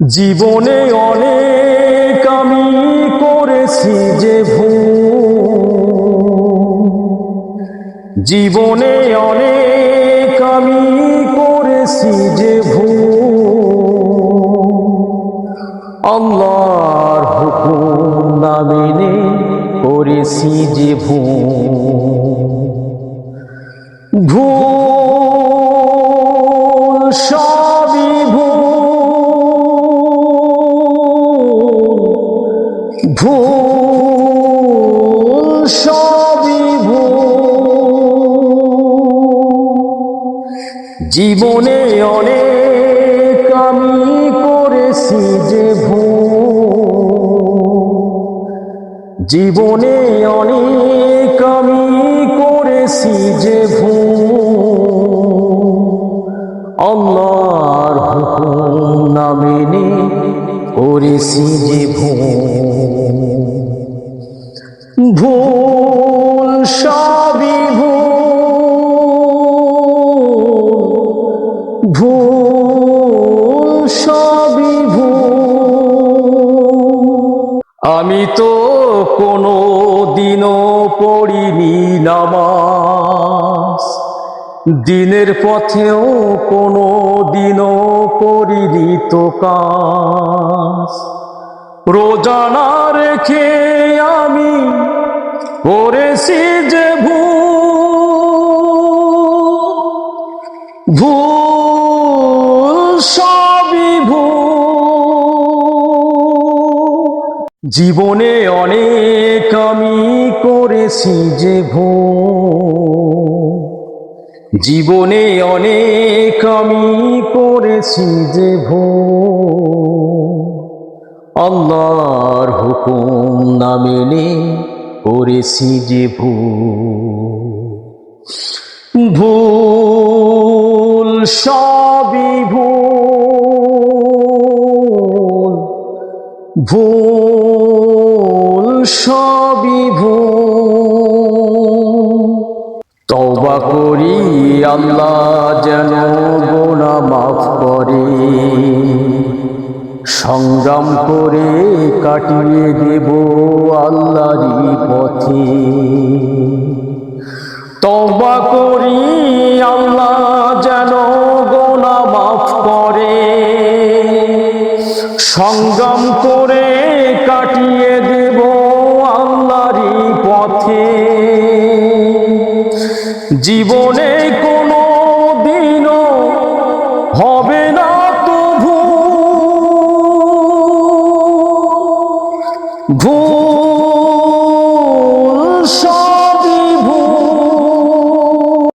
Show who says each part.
Speaker 1: জীবনে অনেক আমি করেছি যে ভুল, জীবনে অনেক আমি করেছি যে ভুল, আল্লাহর হুকুম না মেনে করেছি যে ভুল সবই ভুল সবই জীবনে অনেক আমি করেছি যে জীবনে অনেক আমি করেছি যে আল্লাহর হুকুম না মেনে করেছি যে ভুল সবই ভুল সবই আমি তো কোনো দিনও পড়িনি নামাজ, দিনের পথেও কোনো দিনও করিনি তো কাজ, রোজা না রেখে আমি করেছি যে ভুল সবই জীবনে অনেক আমি করেছি যে জীবনে অনেক আমি করেছি যে আল্লাহর হুকুম না মেনে করেছি যে ভুল সবই ভুল সবই তওবা করি আল্লাহ যেন গুনাহ মাফ করে, সংগ্রাম করে কাটিয়ে দেব আল্লাহরই পথে। তওবা করি আল্লাহ যেন গুনাহ মাফ করে, সংগ্রাম করে কাটিয়ে দেব আল্লাহরই পথে। জীবনে কোনো দিনও হবে না তো ভুল